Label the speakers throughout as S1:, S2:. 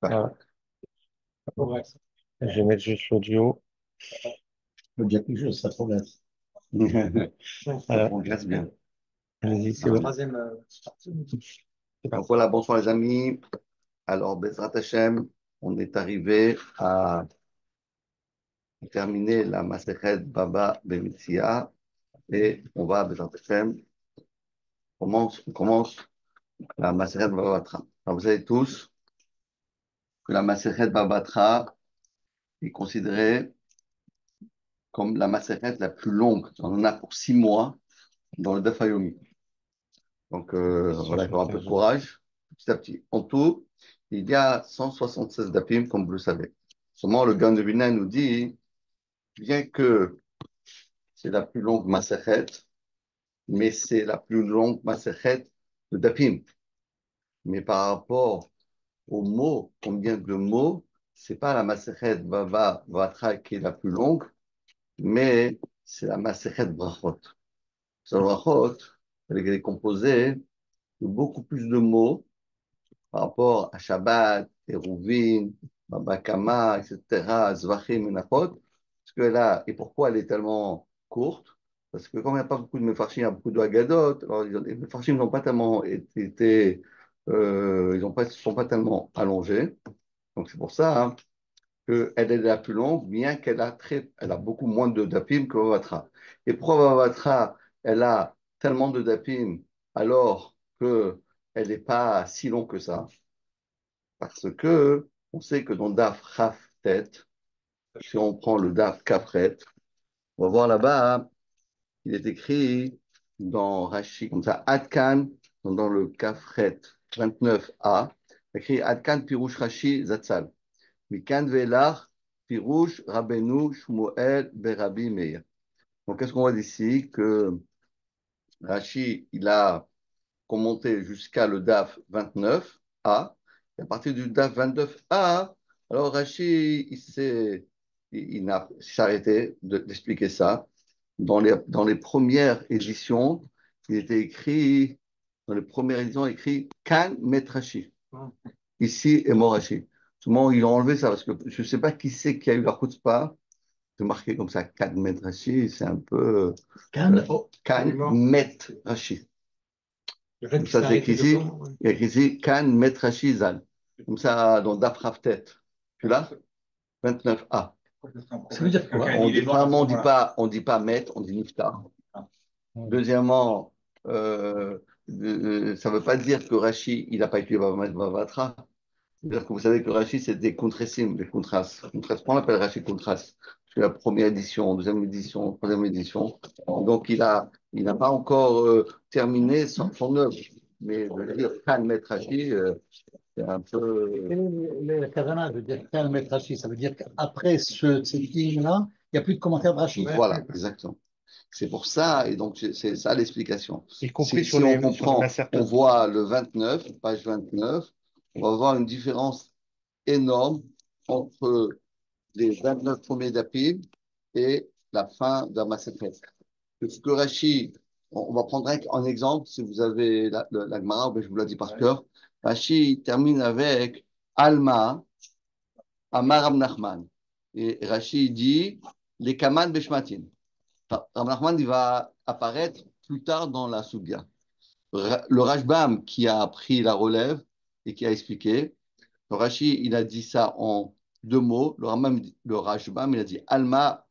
S1: Ah, je vais mettre juste l'audio.
S2: Faut dire quelque chose, ça progresse. Ça
S1: Voilà,
S2: progresse bien.
S1: allez-y, c'est
S2: Ah.
S1: bon. C'est
S2: Donc
S1: parti.
S2: voilà, bonsoir les amis. Alors, Bezrat Hashem, on est arrivé à terminer la Masechet Baba Bemitzia et on va, Bezrat Hashem, on commence la Masechet Baba Batra. Alors, vous savez tous que la Masechet Baba Batra est considérée comme la Masechet la plus longue. On en a pour 6 mois dans le Daf Yomi. Donc voilà, il faut avoir un peu de
S1: 175.
S2: courage, petit à petit. En tout, il y a 176 dapim, comme vous le savez. Seulement, le Gan de Vilna nous dit, bien que c'est la plus longue Masechet, mais c'est la plus longue Masechet de dapim. Mais par rapport aux mots, combien de mots, c'est pas la Masechet Bava Vatra qui est la plus longue, mais c'est la Masechet Brachot. Cette Brachot, elle est composée de beaucoup plus de mots par rapport à Shabbat, Eruvin, Baba Kama, etc., Zvachim, Menachot, parce que là, et pourquoi elle est tellement courte? Parce que comme il n'y a pas beaucoup de Mefarshim, il y a beaucoup de Haggadot, alors les Mefarshim n'ont pas tellement ils ne sont pas tellement allongés. Donc c'est pour ça hein, qu'elle est la plus longue, bien elle a beaucoup moins de dapim que Vavatra. Et pourquoi Vavatra, elle a tellement de dapim alors qu'elle n'est pas si longue que ça? Parce que on sait que dans Daf Tet, si on prend le Daf Kafret, on va voir là-bas, il est écrit dans Rashi, comme ça, Adkan, dans le Kafret 29a, écrit Adkan Pirouche Rashi Zatzal. Mikan Velar Pirouche Rabbeinu Shmuel Berabi Meir. Donc, qu'est-ce qu'on voit d'ici? Que Rashi, il a commenté jusqu'à le DAF 29A. Et à partir du DAF 29A, alors Rashi, s'est arrêté d'expliquer ça. Dans les premières éditions, il était écrit, dans les premières éditions, écrit Kan Met Rashi. Ici est mort Rashi. Souvent, ils ont enlevé ça parce que je ne sais pas qui c'est qui a eu la chutzpah de marquer comme ça Kan Met Rashi. C'est un peu. Kan Met Rashi.
S1: Le fait
S2: Comme
S1: qu'il
S2: ça,
S1: s'est
S2: c'est écrit
S1: arrêté
S2: ici.
S1: devant. Ouais.
S2: Il y a écrit ici Kan Metrashi Zal. Comme ça, dans Dafraftet. Tu l'as? 29a.
S1: Ça veut dire quoi?
S2: On dit pas Met, on dit Niftar.
S1: Ouais.
S2: Deuxièmement, ça ne veut pas dire que Rashi, il n'a pas étudié Bavatra. C'est-à-dire que vous savez que Rashi, c'est des contrassim, des contrastes. Pourquoi on l'appelle Rashi contraste? C'est la première édition, deuxième édition, troisième édition. Donc, il n'a pas encore terminé son œuvre. Mais de dire Khan Met Rashi, c'est un peu.
S1: Quelle est la kavana de dire qu'un maître Rashi? Ça veut dire qu'après cette ligne-là, il n'y a plus de commentaire de Rashi.
S2: Voilà, exactement. C'est pour ça, et donc c'est ça l'explication.
S1: Y compris
S2: Si on
S1: sur les
S2: comprend, on
S1: Macertot.
S2: voit le 29, page 29, on va voir une différence énorme entre les 29 premiers d'Apib et la fin de la Masekhet. Ce que Rashi, on va prendre un exemple, si vous avez la Gemara, je vous l'ai dit par cœur. Rashi termine avec Alma, Amar Rab Nachman. Et Rashi dit les Kaman Beshmatin. Enfin, Rab Nachman, il va apparaître plus tard dans la Sugya. Le Rashbam qui a pris la relève et qui a expliqué, le Rashi, il a dit ça en 2 mots. Le Rashbam, il a dit Alma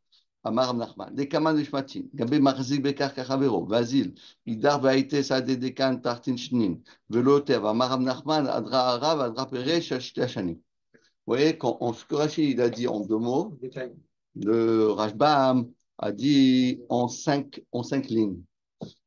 S2: Amar Rab Nachman. Les Kaman Beshmatin. Gabe Marzik Bekar Kachavero. Vasil. Idar Vaite Sade Dekan Tartin Shnin. Velotev. Amar Rab Nachman. Adra Arav. Adra Peresh. Shashte Hashanim. Vous voyez, ce que Rachid il a dit en 2 mots, le Rashbam a dit en cinq lignes.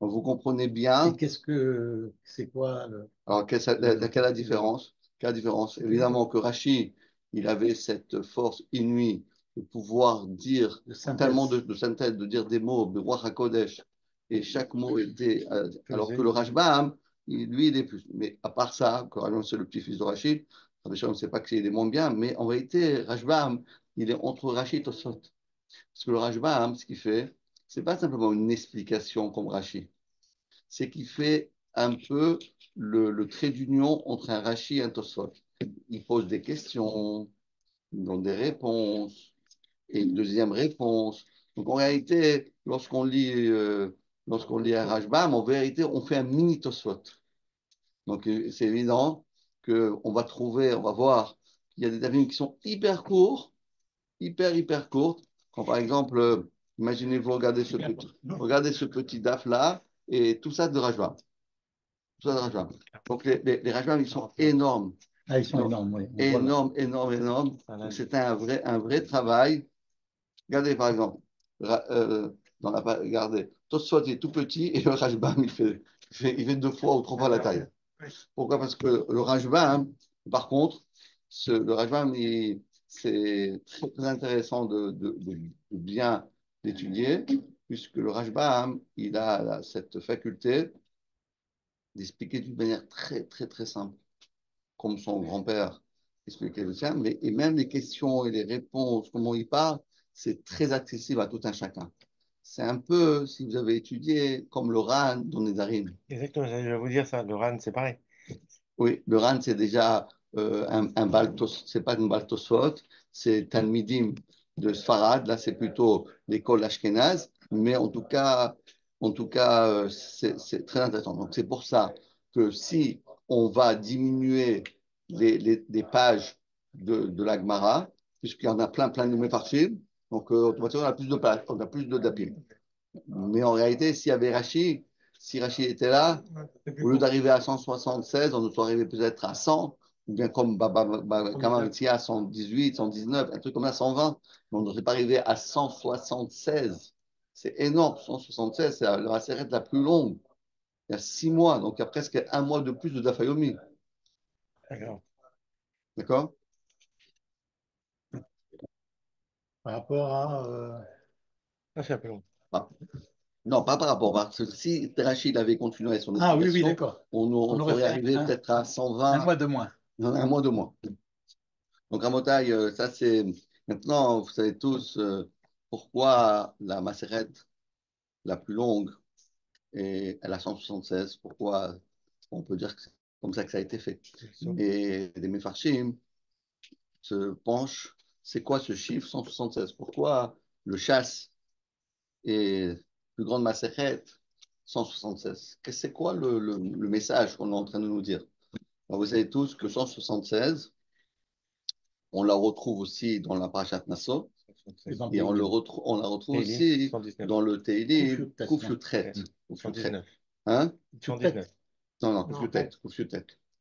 S2: Donc, vous comprenez
S1: Et
S2: bien.
S1: qu'est-ce que c'est quoi
S2: Alors, quelle est la différence? Quelle est la différence? Évidemment que Rachid, il avait cette force inouïe de pouvoir dire
S1: de
S2: tellement
S1: synthèse
S2: de synthèse, de dire des mots, de Ruach HaKodesh, et chaque mot était. Alors que
S1: pesée?
S2: le Rashbam, lui, il est plus. Mais à part ça, Corallon, c'est le petit-fils de Rachid, Rabbi Shalom, on ne sait pas que c'est moins bien, mais en vérité, Rashbam, il est entre Rachid et Tosfot. Parce que le Rashbam, ce qu'il fait, c'est pas simplement une explication comme Rachid, c'est qu'il fait un peu le trait d'union entre un Rashi et un Tosfot. il pose des questions, il donne des réponses, et une deuxième réponse. Donc en réalité, lorsqu'on lit un Rashbam, en vérité, on fait un mini Tosfot. Donc c'est évident qu'on va trouver, on va voir qu'il y a des davim qui sont hyper courts, hyper courtes. Quand par exemple, imaginez-vous, regardez ce petit daf là, et tout ça de Rashbam. Tout ça de Rashbam. Donc les Rashbam, ils sont énormes.
S1: Ah, ils sont énormes, oui.
S2: Énormes. Donc c'est un vrai travail. Regardez par exemple, regardez, Tosfot est tout petit et le Rashbam, il fait 2 fois ou 3 fois la taille. Pourquoi? Parce que le Rashbam, par contre, le Rashbam, c'est très intéressant de bien l'étudier, puisque le Rashbam, il a cette faculté d'expliquer d'une manière très simple, comme son grand-père expliquait le sien, mais et même les questions et les réponses, comment il parle, c'est très accessible à tout un chacun. C'est un peu, si vous avez étudié, comme le Ran dans les Nedarim.
S3: Exactement, je vais vous dire ça. Le RAN, c'est pareil.
S2: Oui, le Ran, c'est déjà un Baltos, c'est pas une Baltosot, c'est Talmidim de Sfarad. Là, c'est plutôt l'école Ashkenaz, mais en tout cas, c'est très intéressant. Donc, c'est pour ça que si on va diminuer les pages de la Gemara, puisqu'il y en a plein de Mefarshim, donc automatiquement, on a plus de pages, on a plus de dapim. Mais en réalité, s'il y avait Rashi, si Rashi était là, au lieu d'arriver à 176, on serait arrivé peut-être à 100, ou bien comme Kamaritzi à 118, 119, un truc comme ça, 120, mais on ne serait pas arrivé à 176. C'est énorme, 176, c'est la série la plus longue. Il y a 6 mois, donc il y a presque un mois de plus de Dafayomi.
S3: D'accord.
S2: D'accord?
S1: Par rapport à.
S3: Ah, c'est un peu long.
S2: Ah. Non, pas par rapport, parce que si Rachid avait continué son
S1: Ah oui,
S2: explication,
S1: d'accord.
S2: on
S1: aurait
S2: serait
S1: fait
S2: arrivé peut-être à
S1: un
S2: 120,
S1: mois de moins.
S2: un mois de moins. Donc, Ramotaï, ça c'est. Maintenant, vous savez tous pourquoi la macérette la plus longue est à la 176, pourquoi on peut dire que c'est comme ça que ça a été fait. Et les Mefarshim se penchent, c'est quoi ce chiffre 176? Pourquoi le chasse est plus grande macérette 176? C'est quoi le message qu'on est en train de nous dire? Alors, vous savez tous que 176, on la retrouve aussi dans la Parashat Nassau. Et on la retrouve aussi
S3: 119.
S2: dans le Teilim, Koufioutret.
S3: 119.
S2: Hein?
S3: 119.
S2: Non, Koufioutret.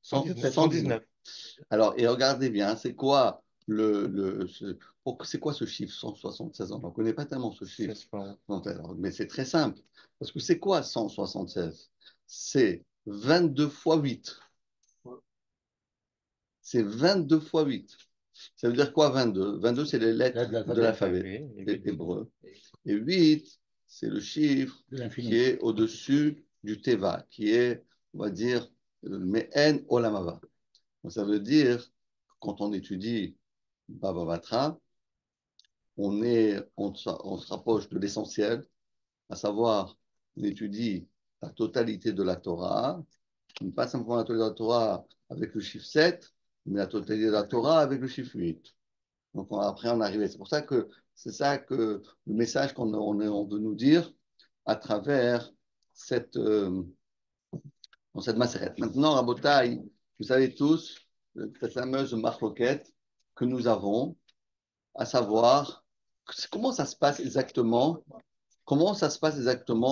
S3: 119.
S2: Alors, et regardez bien, c'est quoi c'est quoi ce chiffre 176? On ne connaît pas tellement ce chiffre. Mais c'est très simple. Parce que c'est quoi 176? C'est 22 fois 8. C'est 22 fois 8. Ça veut dire quoi 22? 22, c'est les lettres de l'alphabet hébreu. Et 8, c'est le chiffre qui est au-dessus du Teva, qui est, on va dire, Me'en Olamava. Donc, ça veut dire, quand on étudie Baba Batra, on se rapproche de l'essentiel, à savoir, on étudie la totalité de la Torah, pas simplement la totalité de la Torah avec le chiffre 7, mais la totalité de la Torah avec le chiffre 8. Donc après, on arrive. C'est ça que le message on veut nous dire à travers dans cette macérette. Maintenant, Rabotai, vous savez tous cette fameuse marloquette que nous avons, à savoir comment ça se passe exactement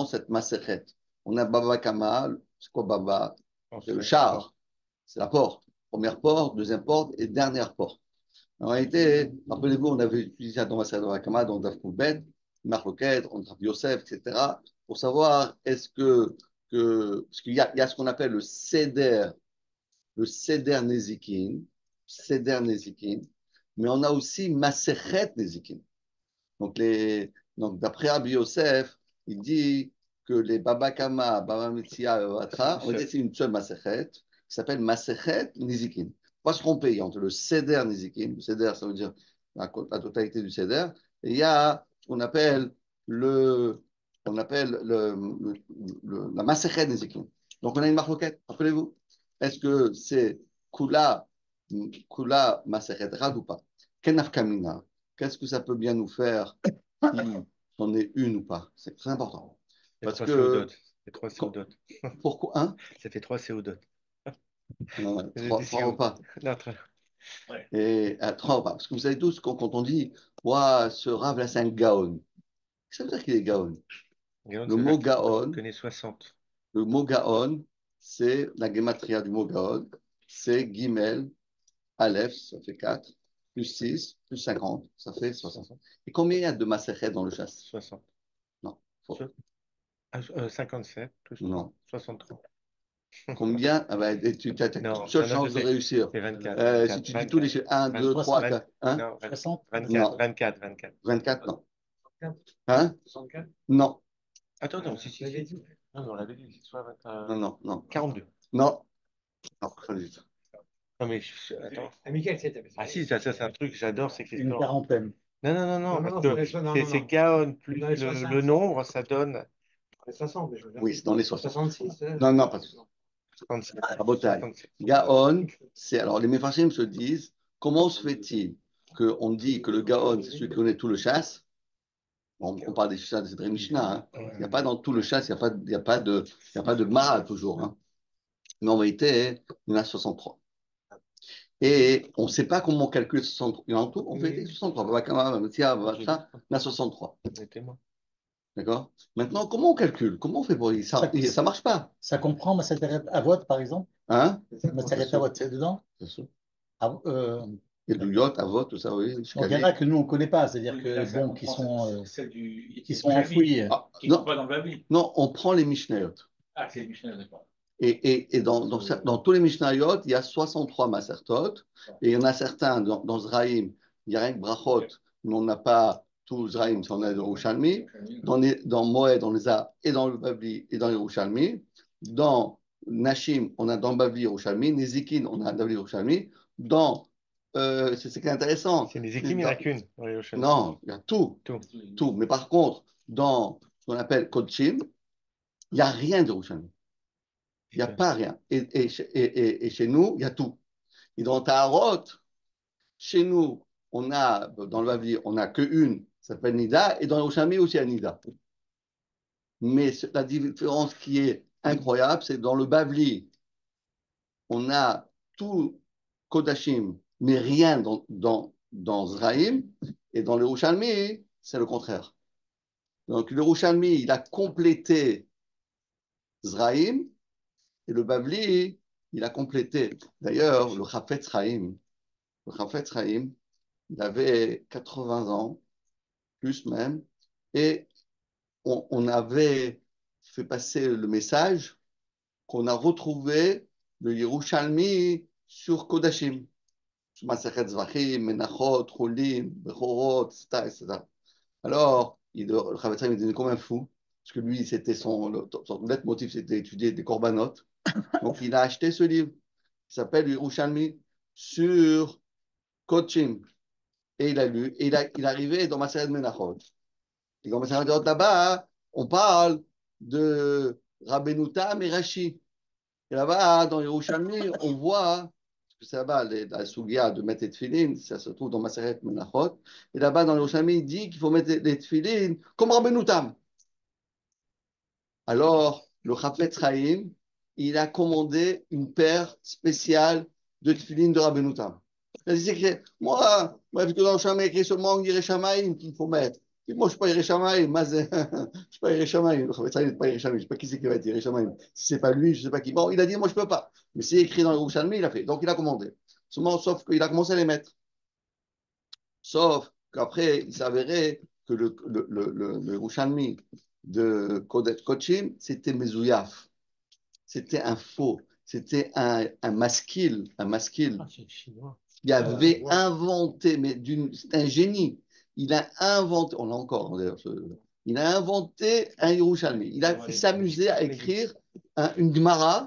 S2: cette macérette. On a Baba Kamal, c'est quoi Baba? C'est le char, c'est la porte. Première porte, deuxième porte et dernière porte. En réalité, rappelez-vous, on avait utilisé ça dans Maseret Rakama, dans Daf Koubet, Marloquet, on a Yosef, etc., pour savoir parce qu'il y a ce qu'on appelle le Seder Nezikin, mais on a aussi Maseret Nezikin. Donc d'après Rabbi Yosef, il dit que les Baba Kama, Baba Metzia, Baba on dit c'est une seule Maseret, qui s'appelle Maseret Nezikin. Pas se tromper entre le Seder Nezikin, le Seder, ça veut dire la totalité du Seder, et il y a ce qu'on appelle la Maseret Nezikin. Donc on a une marloquette, rappelez-vous. Est-ce que c'est Kula Kula Maseret Rad ou pas? Kenaf Kamina. Qu'est-ce que ça peut bien nous faire si on est une ou pas? C'est très important.
S3: Ça fait
S2: Parce
S3: 3
S2: que.
S3: CO2. Ça fait 3 CO2.
S2: Pourquoi? Hein?
S3: Ça fait 3 CO2. J'ai
S2: Trois,
S3: dit
S2: trois
S3: CO.
S2: repas.
S3: Non, très- Ouais.
S2: Et trois repas. Parce que vous savez tous, quand on dit, ouah, ce Rav là, c'est un Gaon. Ça veut dire qu'il est Gaon.
S3: Gaon,
S2: Le
S3: ça veut
S2: mot
S3: dire qu'il
S2: Gaon,
S3: connaît 60.
S2: le mot Gaon, c'est la gematria du mot Gaon, c'est Gimel, Aleph, ça fait 4, plus 6, plus 50, ça fait 60. Et combien il y a de Maserhet dans le chasse?
S3: 60.
S2: Non, faux.
S3: 57 plus 3,
S2: Non.
S3: 63.
S2: Combien? Ah ben, tu as
S3: Non,
S2: une seule
S3: non,
S2: chance
S3: je
S2: de
S3: sais.
S2: réussir.
S3: C'est 24.
S2: Si tu dis
S3: 24,
S2: tous les chiffres, 1, 2, 3,
S3: 24,
S2: 4, 1,
S3: non,
S1: 60?
S3: 24,
S2: non,
S3: 24, 24.
S2: 24, non. Hein?
S3: 64?
S2: Non,
S3: Attends, non, si. Non, mais on l'avait dit, c'est soit
S2: non, non, non,
S3: 42.
S2: non, non, pas du tout.
S3: Non, mais attends. Ah si, ça c'est un truc que j'adore, c'est que
S1: Une
S3: l'histoire.
S1: quarantaine.
S3: Non, non, non, non,
S4: Non,
S3: parce
S4: non,
S3: que
S4: dans les non, non,
S3: c'est
S4: non.
S3: Gaon plus
S4: Dans les 60.
S3: le nombre, ça donne
S4: Les 60, mais je veux dire.
S2: Oui, c'est dans les 60.
S4: 66.
S2: Non, non, pas du tout.
S3: 37.
S2: À Bretagne.
S3: 67.
S2: Gaon, c'est. Alors, les Mefarshim se disent comment se fait-il qu'on dit que le Gaon, c'est celui qui connaît tout le chasse? On parle des chasses, c'est très Mishnah. Hein. Il n'y a pas dans tout le chasse, il y a pas de Mara toujours. Hein. Mais en vérité, il y en a 63. Et on ne sait pas comment on calcule 63. Il y en a en tout, on fait 63. Babakama, Matia, Babakama, il y en a 63.
S3: C'était moi.
S2: D'accord? Maintenant, comment on calcule? Comment on fait pour ça? Ça marche pas.
S1: Ça comprend Maseret Avot, par exemple?
S2: Hein?
S1: Maseret Avot, c'est dedans?
S2: Bien sûr.
S1: Ah,
S2: Et Douyot, Avot, tout ça, oui.
S1: donc il y en a que nous, on ne connaît pas, c'est-à-dire que, bon, qui sont enfouis.
S2: Ah,
S5: Qui ne
S2: non,
S5: sont pas dans le Babi.
S2: non, on prend les Mishnayot.
S5: Ah, c'est Mishnah, d'accord.
S2: Et dans tous les Mishnayot, il y a 63 Masertot. Et il y en a certains, dans Zraïm, il n'y a rien que Brachot, mais on n'a pas tout Zraïm, si on a de Rouchalmi. Dans Moed, on les a et dans le Babli et dans les Rouchalmi. Dans Nashim, on a dans le Babli et Rouchalmi. Nezikin, on a dans le Babli et Rouchalmi. Dans. C'est ce qui est intéressant.
S3: C'est les équipes, il n'y en a qu'une.
S2: Non, il y a tout. Tout. Mais par contre, dans ce qu'on appelle Kodshim, il n'y a rien de Rouchalmi. Il n'y a pas rien. Et chez nous, il y a tout. Et dans Taharot, chez nous, on a, dans le Bavli, on n'a qu'une, ça s'appelle Nida, et dans le Roshami aussi, il y a Nida. Mais la différence qui est incroyable, c'est que dans le Bavli, on a tout Kodashim, mais rien dans Zraïm, et dans le Rouchalmi, c'est le contraire. Donc le Rouchalmi, il a complété Zraïm, et le Bavli, il a complété. D'ailleurs, le Chafetz Chaim, il avait 80 ans, plus même, et on avait fait passer le message qu'on a retrouvé le Yerushalmi sur Kodashim, sur Masechet Zvachim, Menachot, Cholim, Bechorot, etc., etc. Alors, le Chafetz Chaim, il devenait comme un fou, parce que lui, c'était son leitmotiv, c'était étudier des corbanotes. Donc, il a acheté ce livre qui s'appelle Yerushalmi sur Kodashim. Et il a lu, et il est arrivé dans Masechet Menachot. Et dans Masechet Menachot, là-bas, on parle de Rabbeinu Tam et Rashi. Et là-bas, dans Yerushalmi, on voit, parce que c'est là-bas, la Sugia de mettre les tefilines, ça se trouve dans Masechet Menachot. Et là-bas, dans Yerushalmi, il dit qu'il faut mettre les tefilines comme Rabbeinu Tam. Alors, le Chafetz Chaim, il a commandé une paire spéciale de tefilines de Rabbeinu Tam. Il dit que moi, parce que dans le Shamaï, il y a écrit seulement Yereshamaïm qu'il faut mettre. Et moi, je ne suis pas Yereshamaïm, je ne suis pas Yereshamaïm. Le Chafetz Chaim n'est pas Yereshamaïm. Je ne sais pas qui c'est qui va être Yereshamaïm. Si ce n'est pas lui, je ne sais pas qui. Bon, il a dit, moi, je ne peux pas. Mais c'est écrit dans le Yerushalmi, il a fait. Donc, il a commandé. Sauf qu'il a commencé à les mettre. Sauf qu'après, il s'avérait que le Yerushalmi de Kodachim, c'était Mezouyaf. C'était un faux. C'était un masquil. Un masquil.
S3: Ah, c'est chinois.
S2: Il avait inventé, mais c'est un génie. Il a inventé, on l'a encore d'ailleurs, il a inventé un Yerushalmi. Il s'amusait à écrire une Gemara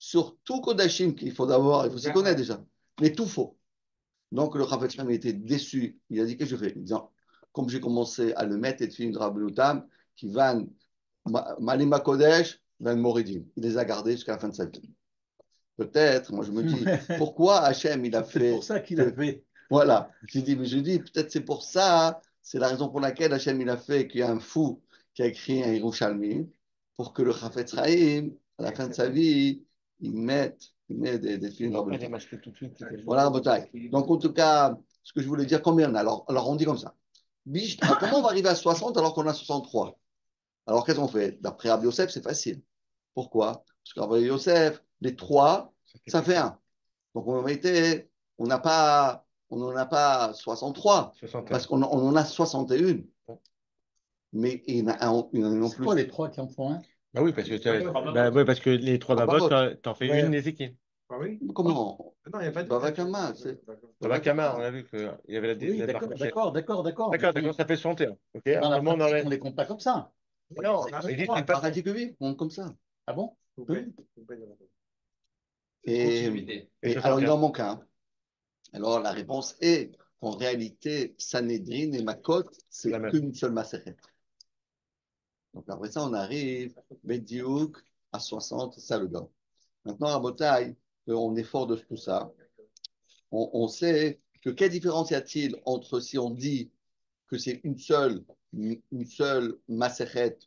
S2: sur tout Kodashim qu'il faut d'abord, il faut s'y connaître déjà, mais tout faux. Donc le Chafetz Chaim était déçu. Il a dit qu'est-ce que je fais? Il dit, comme j'ai commencé à le mettre et de finir de Rabbeinu Tam, qui van Malima Kodesh, van Moridim. Il les a gardés jusqu'à la fin de sa vie. peut-être, moi je me dis, pourquoi Hachem il a fait.
S1: C'est pour ça qu'il a fait.
S2: Voilà, je dis, peut-être c'est pour ça, c'est la raison pour laquelle Hachem il a fait qu'il y a un fou qui a écrit un Yerushalmi, pour que le Chafetz Chaim, à la fin de sa vie, il mette des films dans le Voilà, Rabotai. Donc en tout cas, ce que je voulais dire, combien on a alors on dit comme ça. Comment on va arriver à 60 alors qu'on a 63? Alors qu'est-ce qu'on fait? D'après Rabbi Yosef, c'est facile. Pourquoi? Parce qu'Rabbi Yosef, les trois, ça fait un. Donc en vérité, on n'en a pas 63,
S3: 61.
S2: parce qu'on en a 61. Mais il y en a un non
S1: C'est
S2: plus.
S1: quoi les trois qui en font un?
S3: Bah oui, parce que les trois babot, t'en fais une Nézékin.
S4: Ah oui?
S2: Comment?
S4: Non, il n'y a pas de.
S2: Bavakama, c'est.
S3: Babakama, on a vu qu'il y avait
S1: Oui, d'accord.
S3: D'accord, ça fait 61. Ok,
S1: Dans la
S3: tout le monde
S1: pratique,
S3: enlève.
S1: on les compte pas comme ça.
S3: Non, il dit c'est pas.
S2: Paradis que oui, on comme ça.
S1: Ah bon?
S2: Et alors il en manque un. Alors la réponse est qu'en réalité, Sanhedrin et Makot, c'est qu'une seule Maseret. Donc après ça, on arrive, Bediouk, à 60, c'est ça le gars. Maintenant, à Botaï, on est fort de tout ça. On sait que quelle différence y a-t-il entre si on dit que c'est une seule Maseret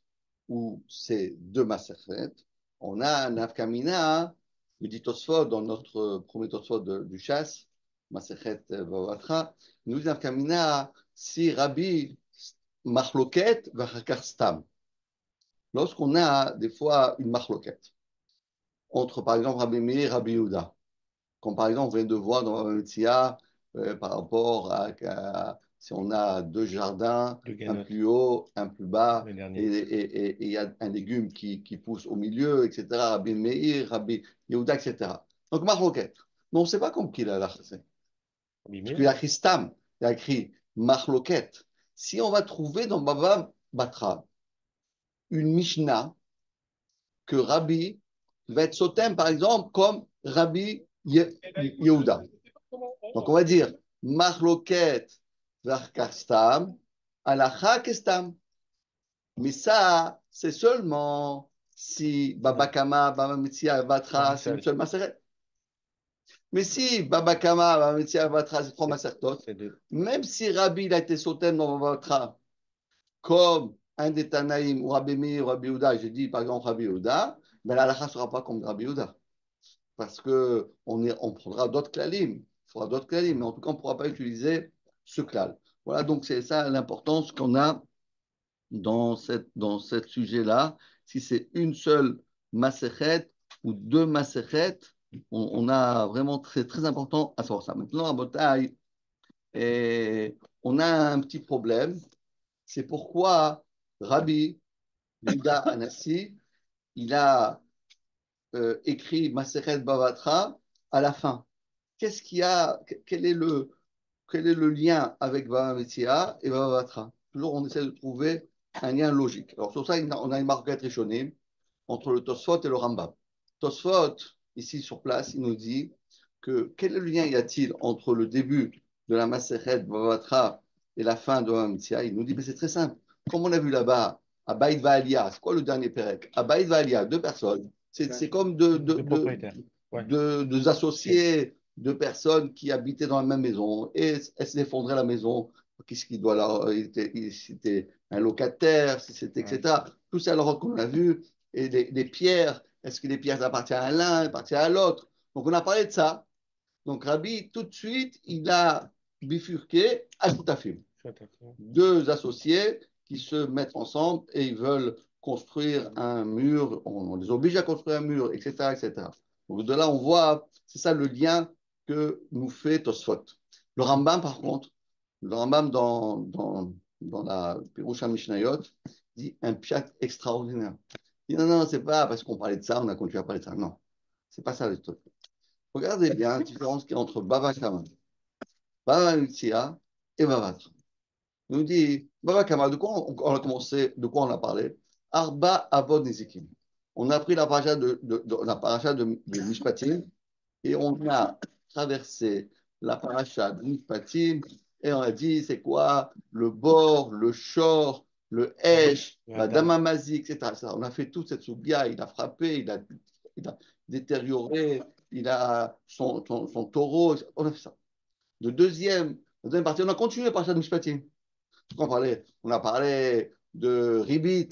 S2: ou c'est deux Maseret? On a un Afkamina, le dit Tosfot dans notre premier Tosfot du chasse, Maseret Vavatra, nous dit Afkamina, si Rabbi Machloket Vachakar Stam. Lorsqu'on a des fois une Machloket entre par exemple Rabbi Meir et Rabbi Yehuda, comme par exemple on vient de voir dans la Metzia par rapport à si on a deux jardins, un plus haut, un plus bas, et il y a un légume qui pousse au milieu, etc. Rabbi Meir, Rabbi Yehuda, etc. Donc, Machloket. Mais on ne sait pas comme qui il a la Parce qu'il a écrit Stam, il a écrit Machloket. Si on va trouver dans Baba Batra une Mishnah que Rabbi va être Sotem, par exemple, comme Rabbi Yehuda. Donc, on va dire Machloket Varkastam, Alacha Kestam. Mais ça, c'est seulement si Baba Kama, Baba Metzia, Batra, c'est une seule Maseret. Mais si Baba Kama, Baba Metzia, Batra, c'est trois Masertot, même si Rabbi il a été Sotem dans Batra, comme un des Tanaïm, ou Rabbi Meir, ou Rabbi Yehuda, j'ai dit par exemple Rabbi Yehuda, mais l'Alacha ne sera pas comme Rabbi Yehuda. Parce qu'on prendra d'autres klalim, il faudra d'autres klalim, mais en tout cas, on ne pourra pas utiliser ce klal. Voilà, donc c'est ça l'importance qu'on a dans ce sujet-là. Si c'est une seule masechet ou deux masechet, on a vraiment très important à savoir ça. Maintenant, à Botaï, on a un petit problème. C'est pourquoi Rabbi Yehuda Anassi, il a écrit Masechet Bavatra à la fin. Qu'est-ce qu'il y a, quel est le lien avec Bava Metzia et Bava Batra? Toujours, on essaie de trouver un lien logique. Alors, sur ça, on a une marquette Rishonim entre le Tosfot et le Rambam. Tosfot, ici sur place, il nous dit que quel lien y a-t-il entre le début de la Masechet Bava Batra et la fin de Bava Metzia? Il nous dit, mais c'est très simple. Comme on a vu là-bas, à Baïd Vaalia, c'est quoi le dernier Pérec? À Baïd Vaalia, deux personnes. C'est comme deux associés, deux personnes qui habitaient dans la même maison et elles s'effondraient la maison. Qu'est-ce qu'il doit leur. C'était un locataire, si c'était, etc. Tout ça, alors qu'on a vu. Et les pierres, est-ce que les pierres appartiennent à l'un, appartiennent à l'autre? Donc, on a parlé de ça. Donc, Rabbi, tout de suite, il a bifurqué à tout à fait. Deux associés qui se mettent ensemble et ils veulent construire un mur, on les oblige à construire un mur, etc., etc. Donc de là, on voit, c'est ça le lien que nous fait Tosfot. Le Rambam, par contre, le Rambam dans la Pirusha Mishnayot, dit un pshat extraordinaire. Il dit non, c'est pas parce qu'on parlait de ça, on a continué à parler de ça. Non, c'est pas ça le truc. Regardez bien la différence qu'il y a entre Bava Kama, Bava Metzia et Bava Batra. Il nous dit, Baba Kama, de quoi on a commencé, de quoi on a parlé? Arba Avod Nezikim. On a pris la paracha de Mishpatim et on a traversé la paracha de Mishpatim et on a dit c'est quoi le bord, le shor, le hesh, la damamazi, etc. On a fait toute cette soubia, il a frappé, il a détérioré il a son taureau. On a fait ça. La deuxième partie, on a continué par Parashat Mishpatim. On a parlé de Ribit,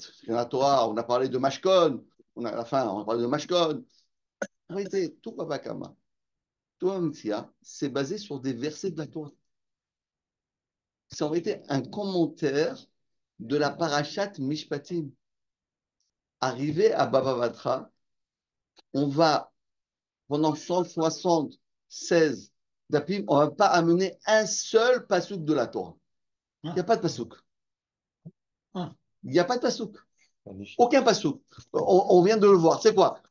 S2: Torah, on a parlé de Mashkon, à la fin, on a parlé de Mashkon. En réalité, tout Baba Kama, tout Amtia, c'est basé sur des versets de la Torah. C'est en réalité un commentaire de la Parashat Mishpatim. Arrivé à Baba Batra, on va, pendant 176 d'Apim, on ne va pas amener un seul pasouk de la Torah. Il n'y a pas de pasouk. Il n'y a pas de pasouk. Aucun pasouk. On vient de le voir. C'est quoi?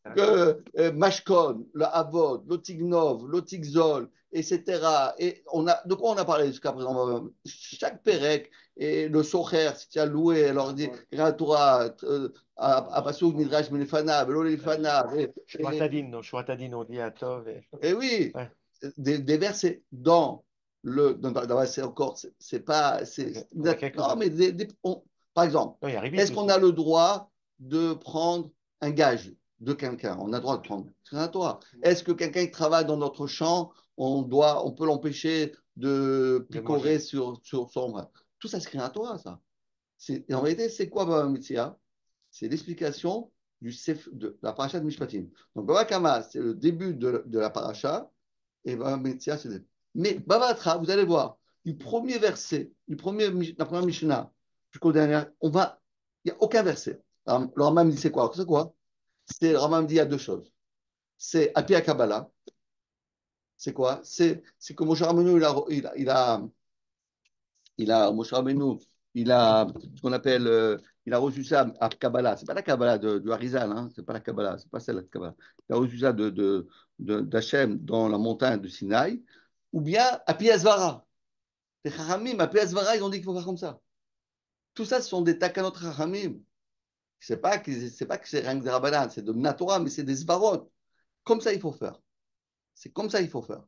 S2: Mashkon, le Avod, l'Otignov, l'Otigzol, etc. Et de quoi on a parlé jusqu'à présent? Chaque Pérec et le Socher, si tu as loué, alors dit, Torah, à pasouk, Midrash, Melefana, Velolefana.
S3: Shouatadin, on dit à Tov.
S2: Et oui,
S3: Ouais.
S2: des versets c'est encore, c'est pas, non, mais par exemple, est-ce qu'on a le droit de prendre un gage de quelqu'un? On a le droit de prendre. C'est un droit. Est-ce que quelqu'un qui travaille dans notre champ, on peut l'empêcher de picorer sur son bras? Tout ça, c'est un Torah, ça. En réalité, c'est quoi Baba Metzia? C'est l'explication de la paracha de Mishpatim. Donc, Baba Kama, c'est le début de la paracha, et Baba Metzia, c'est le. Mais Baba Atra, vous allez voir, du premier verset, la première Mishnah, jusqu'au dernier, il n'y a aucun verset. Alors, le Rambam dit c'est quoi? Le Rambam dit il y a deux choses. C'est Api Kabbalah. C'est quoi? C'est que Moshe Rabbeinu, Moshe Rabbeinu, il a ce qu'on appelle, il a reçu ça à Kabbalah. C'est pas la Kabbalah du Harizal, hein, c'est pas la Kabbalah, c'est pas celle de Kabbalah. Il a reçu ça d'Hachem dans la montagne de Sinaï, ou bien à Piazvara. Les Chachamim, à Piazvara, ils ont dit qu'il faut faire comme ça. Tout ça, ce sont des takanot Chachamim. C'est pas que c'est rien que des Rabbanan, c'est de Natora, mais c'est des Zvarot. Comme ça, il faut faire. C'est comme ça, il faut faire.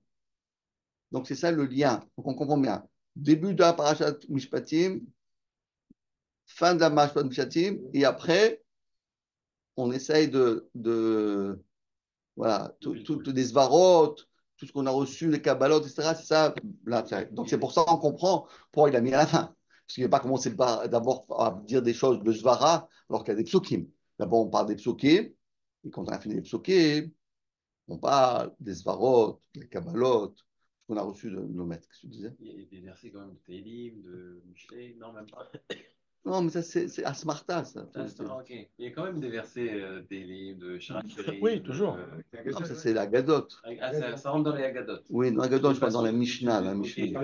S2: Donc, c'est ça le lien. Donc, on comprend bien. Début de la parashat Mishpatim, fin de la parashat Mishpatim, et après, on essaye voilà, tout des svarot, tout ce qu'on a reçu, les kabbalot, etc. C'est ça. Là, donc, c'est pour ça qu'on comprend pourquoi il a mis à la fin. Parce qu'il n'a pas commencé d'abord à dire des choses de svara, alors qu'il y a des psukim. D'abord, on parle des psukim, et quand on a fini les psukim, on parle des svarot, des kabbalot, ce qu'on a reçu de nos maîtres. Qu'est-ce que tu disais?
S4: Il y a des versets quand même de Télim, de Michelet, non, même pas.
S2: Non, mais ça, c'est Asmarta, ça.
S4: Ok. Il y a quand même des versets Télim, de Shirachiri.
S3: Oui, toujours.
S2: Non, ça, c'est la Gadot.
S4: Ça rentre dans les Agadot.
S2: Oui, dans la Gadot, je parle dans la Mishnah. La Mishnah.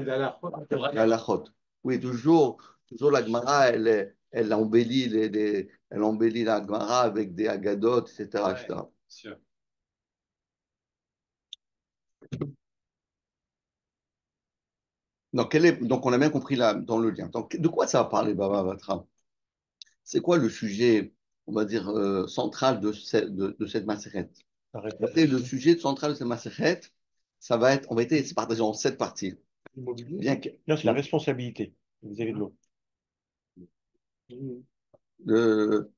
S2: La Lachot. Oui, toujours la Gemara, elle embellit elle embellit la Gemara avec des Agadot, etc.
S4: Ouais,
S2: etc.
S4: sûr.
S2: Donc, on a bien compris là, dans le lien. Donc, de quoi ça va parler, Baba Batra? C'est quoi le sujet, on va dire, central de cette Maseret? Le sujet central de cette Maseret, ça va être, c'est partagé en 7 parties.
S3: Bien que... Non, c'est la responsabilité vis-à-vis de l'autre.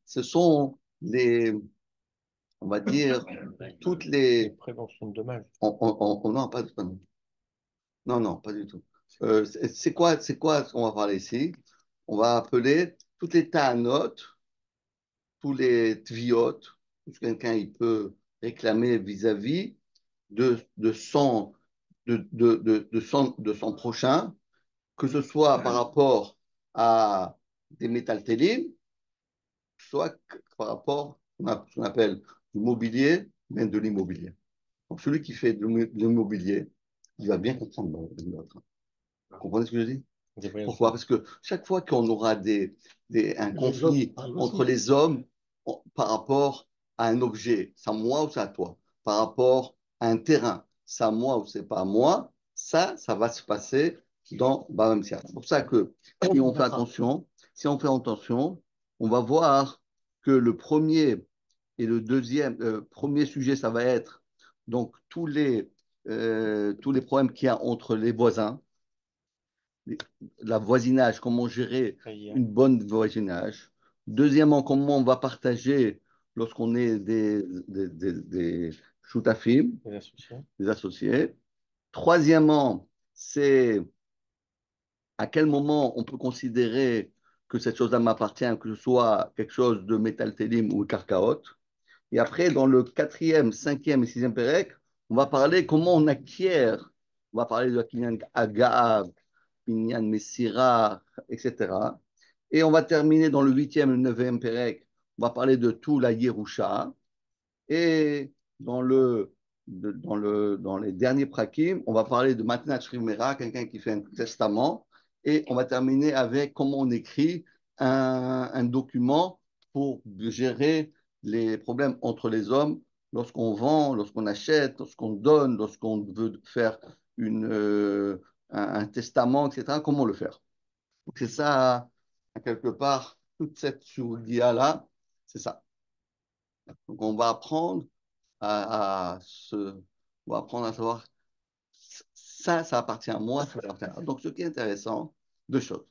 S2: Ce sont on va dire, toutes les.
S3: Prévention de dommages.
S2: Non, pas non, pas du tout. C'est quoi ce qu'on va parler ici? On va appeler toutes les ta'anot, tous les tviot, que quelqu'un il peut réclamer vis-à-vis de son prochain, que ce soit par rapport à des métaltélim, soit par rapport à ce qu'on appelle du mobilier, même de l'immobilier. Donc celui qui fait de l'immobilier, il va bien comprendre l'autre. Vous comprenez ce que je dis? Pourquoi? Parce que chaque fois qu'on aura un conflit entre les hommes par rapport à un objet, c'est à moi ou c'est à toi, par rapport à un terrain, c'est à moi ou c'est pas à moi, ça va se passer dans Baba Metzia. C'est pour ça que si on fait attention, on va voir que le premier et le deuxième, premier sujet, ça va être donc tous les problèmes qu'il y a entre les voisins, la voisinage, comment gérer une bonne voisinage. Deuxièmement, comment on va partager lorsqu'on est des shutafim,
S3: Les associés.
S2: les associés. Troisièmement, c'est à quel moment on peut considérer que cette chose-là m'appartient, que ce soit quelque chose de métal télim ou carcaote. Et après, dans le quatrième, cinquième et sixième pérec, on va parler comment on acquiert. On va parler de Kinyan Agav, Kinyan Messira, etc. Et on va terminer dans le huitième et le neuvième pérec. On va parler de tout la Yerusha. Et dans les derniers prakim, on va parler de Matnat Shrimera, quelqu'un qui fait un testament. Et on va terminer avec comment on écrit un document pour gérer les problèmes entre les hommes lorsqu'on vend, lorsqu'on achète, lorsqu'on donne, lorsqu'on veut faire un testament, etc. Comment le faire. Donc c'est ça, quelque part, toute cette soudia-là, c'est ça. Donc on va apprendre on va apprendre à savoir ça appartient à moi, ça appartient à... Donc ce qui est intéressant, deux choses.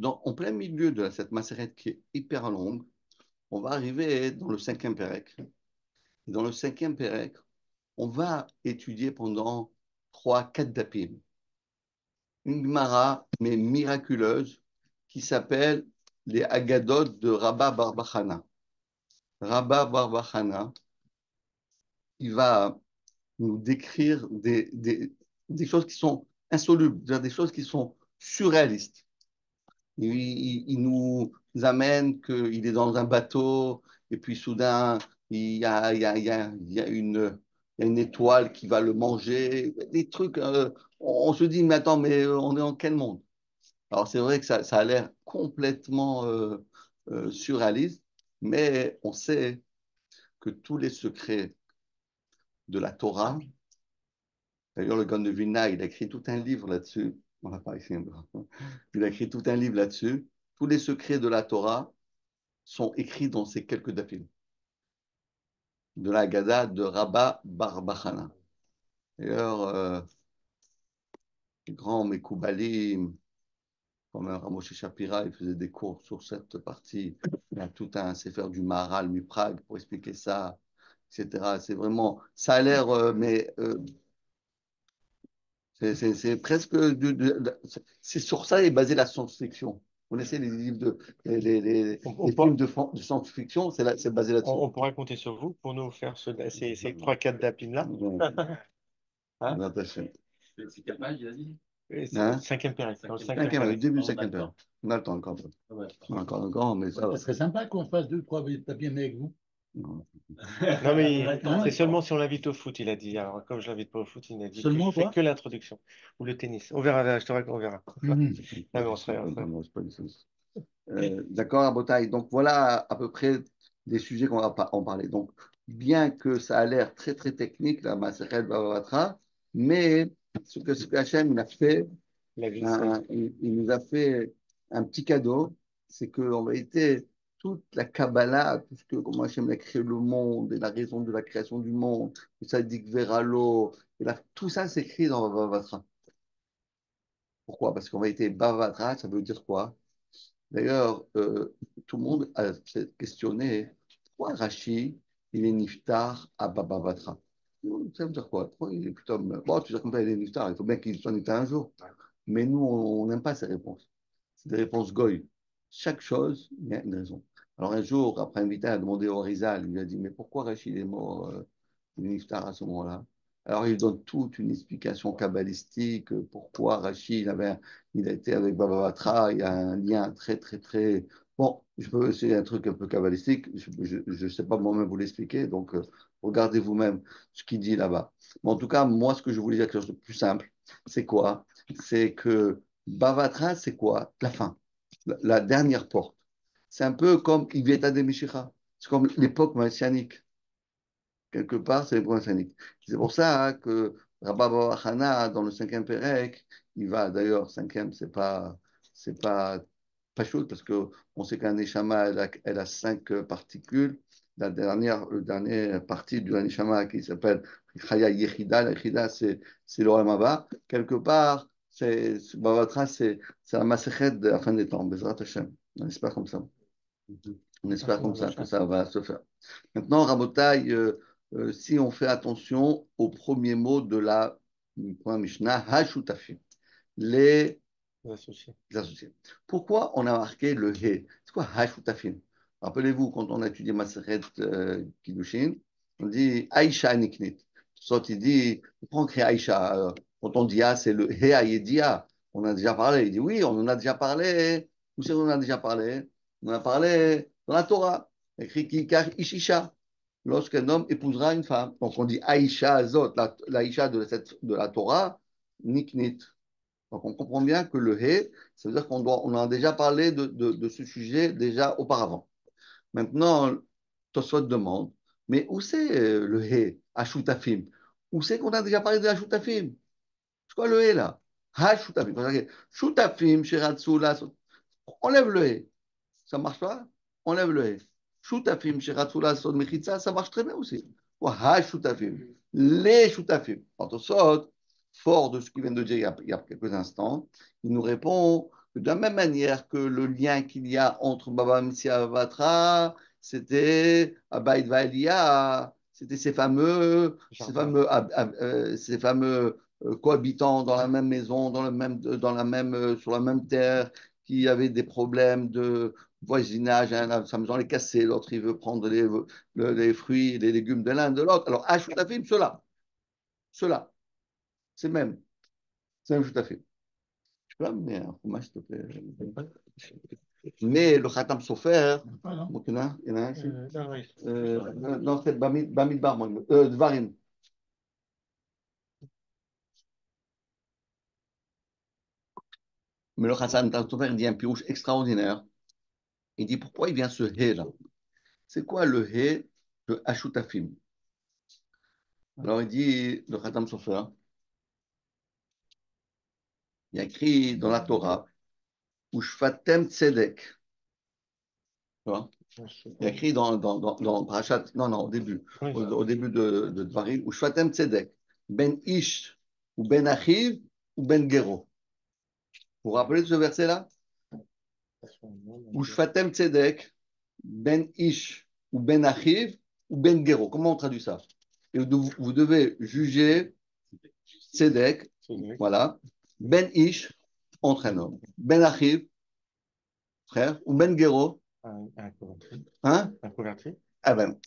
S2: En plein milieu de cette macérette qui est hyper longue, on va arriver dans le cinquième pérec. Dans le cinquième pérec, on va étudier pendant 3-4 dapim une Gemara, mais miraculeuse, qui s'appelle les Agadot de Rabba Barbachana. Rabba Barbachana, il va nous décrire des choses qui sont insolubles, des choses qui sont surréalistes. Il nous amène qu'il est dans un bateau et puis soudain, il y a une étoile qui va le manger. Des trucs, on se dit, mais attends, mais on est dans quel monde? Alors c'est vrai que ça a l'air complètement surréaliste, mais on sait que tous les secrets de la Torah, d'ailleurs, le Gaon de Vilna, il a écrit tout un livre là-dessus. On l'a pas ici. Il a écrit tout un livre là-dessus. Tous les secrets de la Torah sont écrits dans ces quelques dapim de la Haggadah de Rabba Barbachana. D'ailleurs, les grands Mekoubalim, comme Ramoshe Shapira, il faisait des cours sur cette partie. Il y a tout un Sefer du Maharal, Prague, pour expliquer ça, etc. C'est vraiment, ça a l'air, mais c'est presque c'est sur ça est basée la science-fiction. Vous connaissez les livres les films de science-fiction, c'est basé là-dessus.
S3: On pourra compter sur vous pour nous faire ces 3-4 dapines-là. Hein?
S4: C'est quelle page, il a dit?
S2: Hein?
S3: Cinquième période.
S2: Le début du cinquième période. On a le temps encore. Encore, mais ça.
S1: Ça serait sympa qu'on fasse 2-3 papiers avec vous.
S2: Non.
S3: Non, mais c'est seulement si on l'invite au foot, il a dit. Alors, comme je l'invite pas au foot, il a dit
S1: Seulement
S3: que je fais
S1: quoi?
S3: que l'introduction. Ou le tennis. On verra, je te raconte, on verra.
S1: Mhm.
S3: Ah, mais on serait-
S2: D'accord, Abotaï. Donc voilà à peu près des sujets qu'on va en parler. Donc, bien que ça a l'air très très technique, la Maseret Bavatra, mais ce que Hachem il a fait,
S3: La vie,
S2: il nous a fait un petit cadeau, c'est qu'en vérité, toute la Kabbalah, tout ce que, comment Hachem a créé le monde et la raison de la création du monde, tout ça dit Veralo, tout ça c'est écrit dans Bavatra. Pourquoi? Parce qu'en vérité, Bavatra, ça veut dire quoi? D'ailleurs, tout le monde a questionné pourquoi Rashi, il est niftar à Baba Batra. Ça veut dire quoi? Pourquoi il est plutôt... Bon, tu sais comme ça, il est niftar, il faut bien qu'il soit niftar un jour. Mais nous, on n'aime pas ces réponses. C'est des réponses goy. Chaque chose, il y a une raison. Alors un jour, après un invité a demandé au Rizal, il lui a dit, mais pourquoi Rachid est mort niftar à ce moment-là? Alors il donne toute une explication kabbalistique, pourquoi Rachid il a été avec Baba Batra, il y a un lien très, très, très... Bon, je peux essayer un truc un peu kabbalistique, je ne sais pas moi-même vous l'expliquer, donc regardez vous-même ce qu'il dit là-bas. Mais en tout cas, moi, ce que je voulais dire, quelque chose de plus simple, c'est quoi? C'est que Bavatra, c'est quoi? La fin, la dernière porte. C'est un peu comme Iveta de Mishicha. C'est comme l'époque messianique. Quelque part, c'est l'époque messianique. C'est pour ça que Rabba Baba Hana, dans le cinquième Pérec, il va d'ailleurs, cinquième, c'est pas chaud parce qu'on sait qu'un Neshama, elle a 5 particules. Le dernier partie du Neshama qui s'appelle Chaya Yechida, la Yechida, c'est l'Olam Haba. Quelque part, Bavatra, c'est la Masechet de la fin des temps, Bezrat Hashem. On espère comme ça. On espère comme ça que ça va se faire. Maintenant, Rabotai, si on fait attention au premier mot de la Mishnah, Hashutafim, les
S3: Associé.
S2: associés. Pourquoi on a marqué le He? C'est quoi Hashutafim? Rappelez-vous, quand on a étudié Maseret Kiddushin, on dit Aïcha Niknit. Soit il dit, prends écrit Aïcha. Quand on dit Ah, c'est le He Ayedia. On a déjà parlé. Il dit Oui, on en a déjà parlé. Où c'est qu'on en a déjà parlé? On en a parlé dans la Torah. Écrit Kikar Ishisha. Lorsqu'un homme épousera une femme. Donc on dit Aïcha Azot, l'Aïcha de la Torah, Niknit. Donc, on comprend bien que le hé, ça veut dire on a déjà parlé de ce sujet déjà auparavant. Maintenant, Tosfot demande, mais où c'est le hé, Ashutafim? Où c'est qu'on a déjà parlé de Ashutafim? C'est quoi le hé là? Ashutafim. Shutafim, Shiratsu, enlève le hé. Ça marche pas? Enlève le hé. Shutafim, Shiratsu, Sod, Mechitza, ça marche très bien aussi. Shutafim. Les Shutafim. En Tosfot, fort de ce qu'il vient de dire il y a quelques instants, il nous répond que de la même manière que le lien qu'il y a entre Baba Metzia et Vatra, c'était Abaïd Valia, c'était ces fameux cohabitants dans la même maison, sur la même terre, qui avaient des problèmes de voisinage, hein, sa maison est cassée, l'autre il veut prendre les fruits, les légumes de l'un de l'autre. Alors, Ashutafim, cela. C'est le même. C'est le même tout à fait. Tu peux amener un fromage, s'il te plaît? Mais le Khatam Sofer, donc il y en a un ici. Non, c'est Bamidbar, Dvarim. Mais le Khatam Sofer, il dit un pirouche extraordinaire. Il dit pourquoi il vient ce hé là? C'est quoi le hé de Ashutafim? Alors il dit, le Khatam Sofer, il y a écrit dans la Torah, Ushfatem Tzedek. Tu vois? Il y a écrit dans Parashat, non, au début, au début de Dvarim, Ushfatem Tzedek, Ben Ish, ou Ben Achiv, ou Ben Gero. Vous vous rappelez de ce verset-là? Ushfatem Tzedek, Ben Ish, ou Ben Achiv, ou Ben Gero. Comment on traduit ça? Et vous devez juger Tzedek, voilà, Ben Ish, entre un homme, Ben Achiv, frère, ou Ben Gero.
S3: Un converti.
S2: Hein?
S3: Un converti.
S2: Ah ben.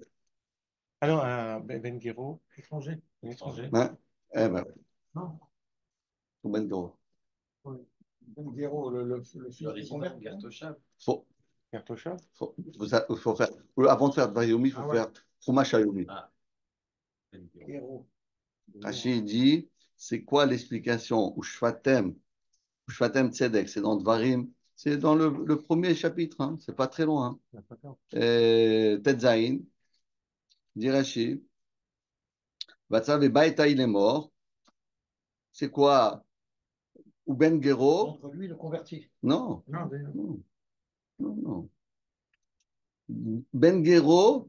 S3: Ah non, un Ben Gero. Étranger. Un étranger.
S2: Hein? Eh ben.
S3: Non.
S2: Ou Ben Gero.
S1: Ben Guéraud, le fils du converti.
S2: Faut
S3: Cartoucha.
S2: faut faire, avant de faire Vayomi, il faut faire Chumash Hayomi.
S1: Guéraud.
S2: Rachid dit, c'est quoi l'explication? Ushfatem Tzedek, c'est dans Dvarim, c'est dans le premier chapitre, hein, c'est pas très loin. Tetzain, dit Rachid, Vatsav et Baïta, il est mort. C'est quoi? Ou Ben Gero?
S1: Contre lui, le converti.
S2: Non.
S3: Non,
S2: Non. Non. Ben Gero,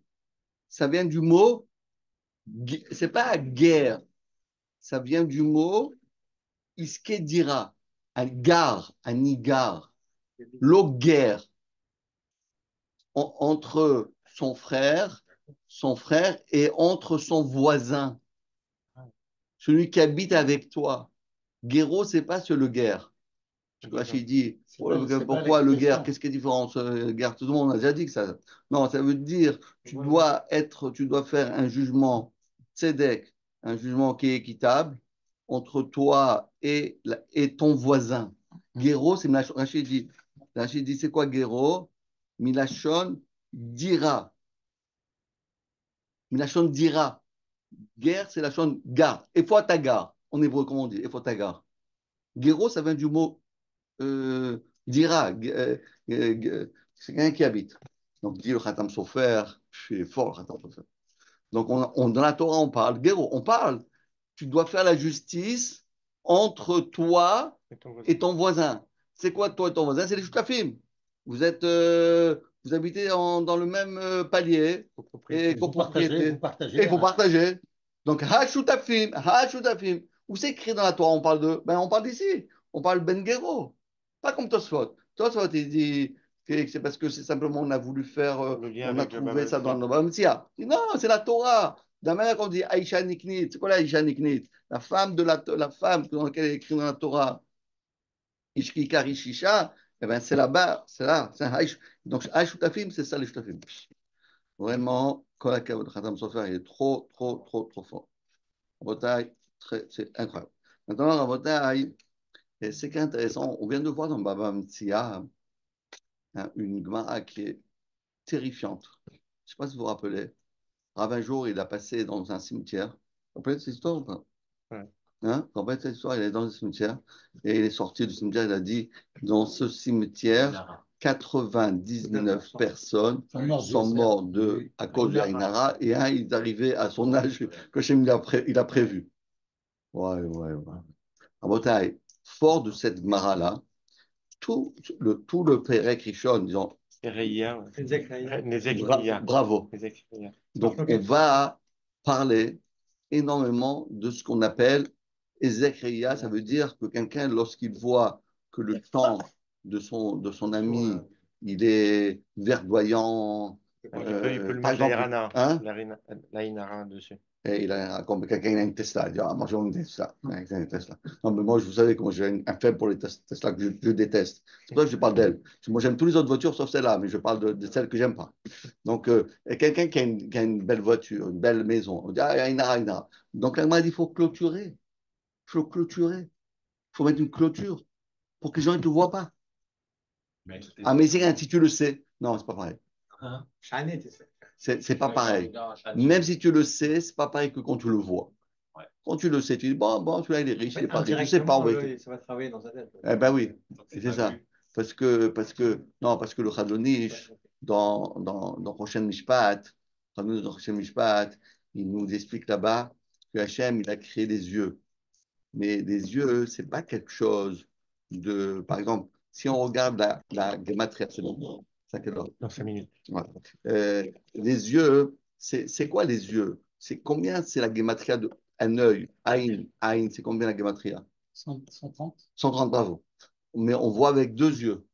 S2: ça vient du mot, c'est pas guerre, ça vient du mot iskedira, un gar, un igar, l'o-guerre entre son frère et entre son voisin, celui qui habite avec toi. Guéro, c'est pas ce le guerre. Rachid dit, pourquoi le guerre? Qu'est-ce qui est différent? Guerre, tout le monde a déjà dit que ça. Non, ça veut dire, tu dois faire un jugement tzedek, un jugement qui est équitable entre toi et ton voisin. Guéro, c'est Rachid dit, c'est quoi Guéro? Milachon dira. Milachon dira. Guerre, c'est la chon gar. Efotagar. En hébreu, comment on dit? Efotagar. Guéro, ça vient du mot dira, c'est quelqu'un qui habite. Donc, dit le Khatam Sofer, je suis fort le Khatam Sofer. Donc, dans la Torah, on parle, Guéro, on parle, tu dois faire la justice entre toi et ton voisin. C'est quoi toi et ton voisin? C'est les Shutafim. Vous habitez dans le même palier et copropriété.
S1: Vous
S2: Et il faut partager. Donc, ha-shutafim. Où c'est écrit dans la Torah? On parle on parle d'ici. On parle Ben Gero. Pas comme Tosfot. Tosfot, il dit que c'est parce que c'est simplement on a voulu faire, on a trouvé ça dans le Baba Metzia. Non, c'est la Torah. De la manière qu'on dit Aïcha Niknit, c'est quoi la Aïcha Niknit? La femme la femme dans laquelle il est écrit dans la Torah, Ishkika Rishisha, eh ben c'est là-bas, c'est là, c'est un Aïch. Donc Aïch Shutafim, c'est ça les Shutafim. Vraiment, quand la Kavod Khatam Sofer, il est trop, trop, trop, trop fort. Rabotai, c'est incroyable. Maintenant, Rabotai, et c'est qui est intéressant, on vient de voir dans Baba Metzia une Gemara qui est terrifiante. Je ne sais pas si vous vous rappelez. Rav, un jour, il a passé dans un cimetière. Vous rappelez cette histoire ou pas?
S3: Ouais.
S2: Hein? Vous rappelez cette histoire? Il est dans un cimetière et il est sorti du cimetière. Il a dit, dans ce cimetière, 99 personnes sont mortes à cause de Ainara et un, il est arrivé à son âge que Hachem il a prévu. Ouais, ouais, ouais. Rabotai, fort de cette Gemara-là, tout le Pérec Rishon, disons,
S3: Reia,
S2: bravo. Donc, on va parler énormément de ce qu'on appelle Ezekria. Ça veut dire que quelqu'un, lorsqu'il voit que le temps de son ami, il est verdoyant,
S3: il peut le
S2: par
S3: mettre
S2: exemple, hein?
S3: l'Ainara dessus.
S2: Et comme quelqu'un il a une Tesla, il dit, ah, moi j'ai une Tesla. Ouais, j'ai une Tesla. Non, mais moi, vous savez comment j'ai un faible pour les Tesla que je déteste. C'est pour ça que je parle d'elle. Moi, j'aime toutes les autres voitures sauf celle-là, mais je parle de celles que j'aime pas. Donc, et quelqu'un qui a une belle voiture, une belle maison, on dit, ah, il y a une ara, une ara. Donc, elle m'a dit, il faut clôturer. Il faut clôturer. Il faut mettre une clôture pour que les gens ne te voient pas. Ah, mais si tu le sais. Non, c'est pas pareil. C'est pas pareil. Même si tu le sais, c'est pas pareil que quand tu le vois. Quand tu le sais, tu dis, bon, celui-là, il est riche, il est pas riche. Je sais pas,
S5: ça va travailler dans sa tête.
S2: Eh ben oui, c'est ça. Parce que le Chadonish, dans Prochain Mishpat, il nous explique là-bas que Hachem, il a créé des yeux. Mais des yeux, c'est pas quelque chose de. Par exemple, si on regarde la Gematria, c'est bon. Ça,
S3: Dans 5 minutes.
S2: Ouais. Les yeux, c'est quoi les yeux? C'est combien c'est la Gematria de un œil? Aïn, c'est combien la Gematria?
S1: 130.
S2: 130, bravo. Mais on voit avec deux yeux.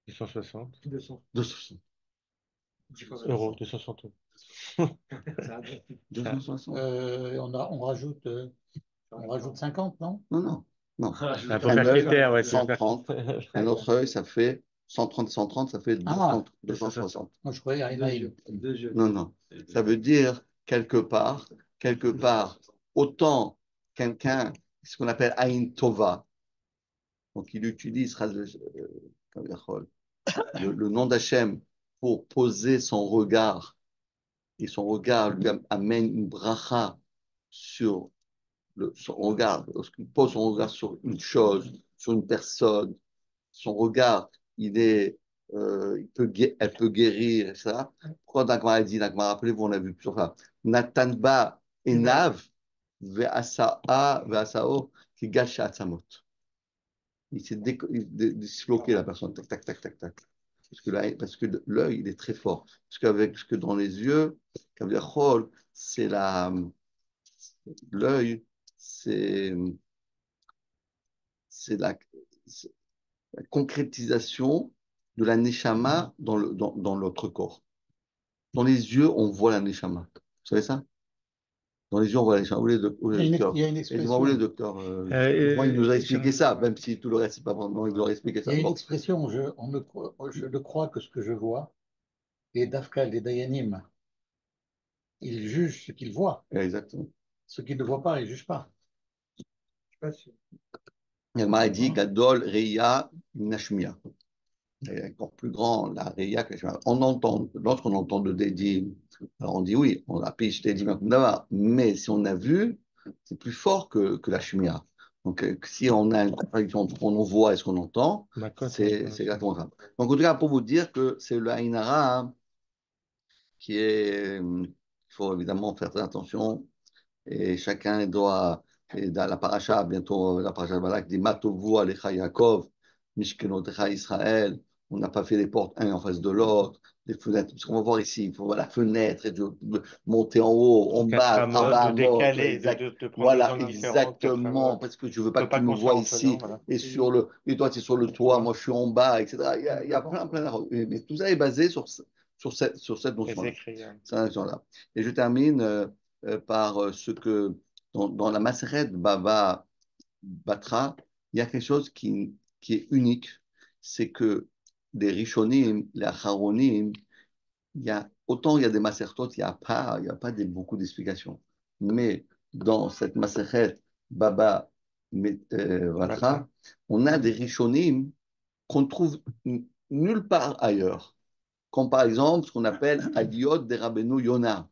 S3: 260
S5: 200
S2: 260.
S3: euros, 260 euros.
S2: 260.
S1: On rajoute 50, non?
S2: Non.
S3: Il faut
S2: Un
S3: faire
S2: œil,
S3: critère, ouais.
S2: 130. Un autre œil, ça fait 130, ça fait 260.
S1: Moi, je croyais à Enaïm.
S2: Non. Ça veut dire, quelque part, autant quelqu'un, ce qu'on appelle Aïn Tova, donc il utilise le nom d'Hachem pour poser son regard, et son regard lui amène une bracha sur son regard, lorsqu'il pose son regard sur une chose, sur une personne, son regard, elle peut guérir, ça. Pourquoi Dagmar a dit, Dagmar, rappelez-vous, on a vu plusieurs fois, Natanba Enav, Ve'asao, qui gâche Atzamot. Il s'est disloqué la personne, tac, tac, tac, tac, tac. Parce que l'œil, il est très fort. Parce que dans les yeux, c'est l'œil, c'est la concrétisation de la neshama dans notre corps. Dans les yeux, on voit la neshama. Vous savez ça? Dans les yeux, on voit la neshama.
S1: Il y a une expression.
S2: Le docteur, moi, il nous a expliqué ça, même si tout le reste, c'est pas vraiment, il nous a expliqué ça.
S1: Il y a une expression, je ne crois que ce que je vois, et Dafkal et Dayanim, ils jugent ce qu'ils voient.
S2: Exactement.
S1: Ce qu'ils ne voient pas, ils ne jugent pas.
S5: Je suis pas sûr.
S2: Il m'a dit Gadol Reya Nashmia. Encore plus grand, la Reya que lorsqu'on entend de Dédim, alors on dit oui, on a piche Dédim, mais si on a vu, c'est plus fort que la Shmia. Donc, si on a une contradiction entre ce qu'on voit et ce qu'on entend, c'est exactement ça. Donc, en tout cas, pour vous dire que c'est le Ainara qui est. Il faut évidemment faire très attention et chacun doit. Et dans la paracha, bientôt, la paracha de Balak dit Matovu Alecha Yaakov, Mishkenotecha Israël. On n'a pas fait les portes un en face de l'autre, les fenêtres. Parce qu'on va voir ici, il faut voir la fenêtre et de monter en haut, en bas,
S3: de décaler, de prendre
S2: voilà,
S3: des angles
S2: exactement, parce que je ne veux pas que tu me vois ici
S3: voilà.
S2: et toi tu es sur le toit, moi je suis en bas, etc. Il y a plein d'arguments. Mais tout ça est basé sur cette notion-là. Et je termine par ce que dans la Maseret Bava Batra, il y a quelque chose qui est unique, c'est que les Rishonim, les Acharonim, autant il y a des Masertot, il y a pas beaucoup d'explications. Mais dans cette Maseret Baba Batra, on a des Rishonim qu'on trouve nulle part ailleurs. Comme par exemple ce qu'on appelle Aliyot de Rabbeinu Yonah.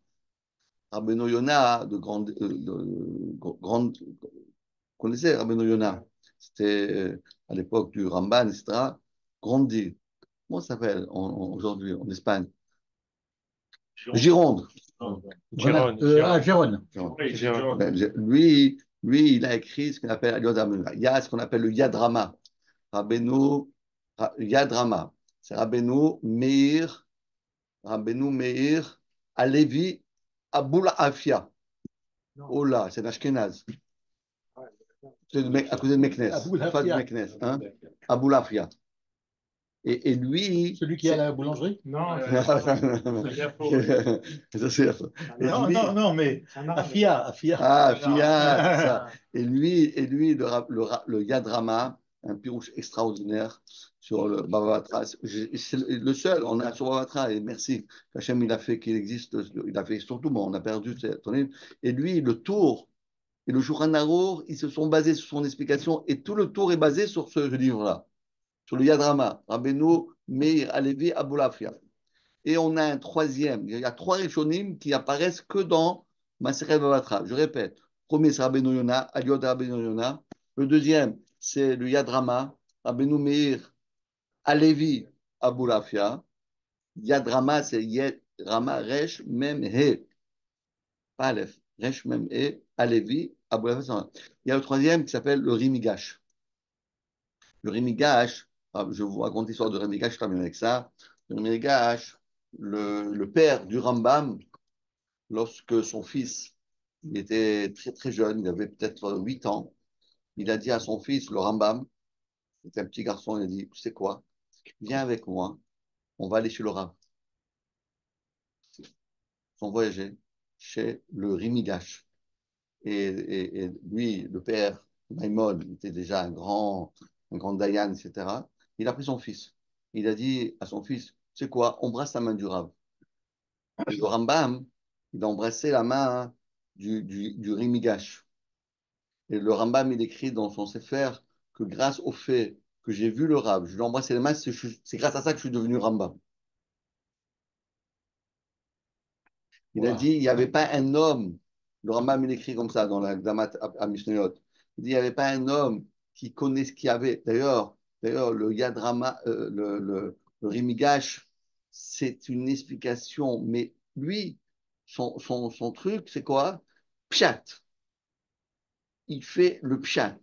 S2: Rabbeinu Yonah, vous connaissez Rabbeinu Yonah? C'était à l'époque du Ramban, etc. Grandi. Comment ça s'appelle aujourd'hui en Espagne? Gironde.
S1: Voilà.
S3: Gérone.
S1: Gérone.
S2: Lui, il a écrit ce qu'on appelle Aliyot de Rabbeinu Yonah. Il y a ce qu'on appelle le Yad Rama. Yad Rama. C'est Rabbeinu Meir Alevi Aboul Afia. Oh là, c'est l'Ashkenaz. À côté de Meknes. Pas de Meknes. Hein? Aboul Afia. Et lui.
S1: Celui qui est à la boulangerie?
S5: Non,
S1: Non, mais Afia.
S2: Ah, Afia, c'est ça. Et lui, le Yad Rama, un pirouche extraordinaire sur le Bava Batra. C'est le seul, on a sur Bava Batra, et merci. Hachem, il a fait qu'il existe, il a fait surtout, bon, on a perdu ton livre. Et lui, le tour et le Shulchan Arour, ils se sont basés sur son explication, et tout le tour est basé sur ce livre-là, sur le Yad Rama, Rabbeinu Meir Alevi Aboulafia. Et on a un troisième. Il y a trois Rishonim qui apparaissent que dans Maseret Bava. Je répète. Premier, c'est Rabbeinu Yonah, Aliyot de Rabbeinu Yonah. Le deuxième, c'est le Yad Rama, Rabbeinu Meir Alevi Aboulafia. Yad Rama, c'est Yad Rama Resh Mem He. Pas Aleph. Resh Mem He, Alevi Aboulafia. Il y a le troisième qui s'appelle le Rimigash. Le Rimigash, je vous raconte l'histoire de Rimigash, je termine avec ça. Le Rimigash, le père du Rambam, lorsque son fils il était très très jeune, il avait peut-être 8 ans, il a dit à son fils, le Rambam, c'était un petit garçon, il a dit, tu sais quoi, viens avec moi, on va aller chez le Rav. Ils ont voyagé chez le Rimigash. Et lui, le père, Maïmon, il était déjà un grand Dayan, etc. Il a pris son fils. Il a dit à son fils, tu sais quoi, embrasse la main du Rav. Et le Rambam, il a embrassé la main du Rimigash. Et le Rambam, il écrit dans son Sefer que grâce au fait que j'ai vu le Rav, je lui ai embrassé les mains, c'est grâce à ça que je suis devenu Rambam. Il a dit, il n'y avait pas un homme, le Rambam, il écrit comme ça dans la Gdamat à Mishnayot, il dit, il n'y avait pas un homme qui connaît ce qu'il y avait. D'ailleurs, le Yad Rama, le Rimigash, c'est une explication, mais lui, son truc, c'est quoi? Pshat. Il fait le pshat.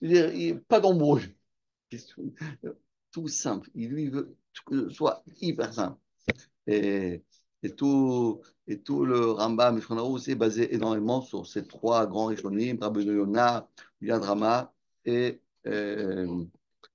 S2: C'est-à-dire, pas d'embrouille. Tout simple. Il lui veut que ce soit hyper simple. Et, et tout le Rambam et Shulchan Aruch, c'est basé énormément sur ces trois grands Rishonim, Rabbeinu Yonah, Yad Rama et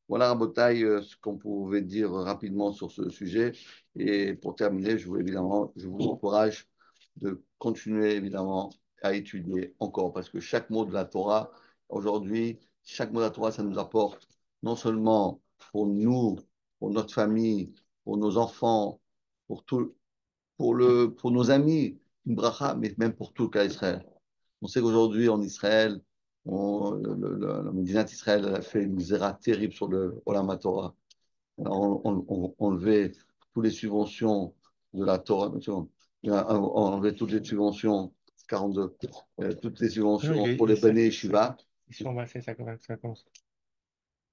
S2: voilà, Rabotai, ce qu'on pouvait dire rapidement sur ce sujet. Et pour terminer, je vous encourage de continuer évidemment à étudier encore, parce que chaque mot de la Torah, aujourd'hui, chaque mot de la Torah, ça nous apporte non seulement pour nous, pour notre famille, pour nos enfants, pour pour nos amis, une bracha, mais même pour tout le cas Israël. On sait qu'aujourd'hui, en Israël, la Médina d'Israël a fait une zéra terrible sur le Olam Torah. On enlevait toutes les subventions de la Torah, on enlevait toutes les subventions, 42, toutes les subventions pour les Bnei Yeshiva.
S3: Ils sont massés, ça commence.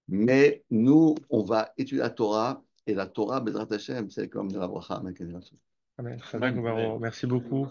S2: Mais nous, on va étudier la Torah, et la Torah, Bezrat Hashem, c'est comme de la bracha.
S3: Amen. Merci beaucoup.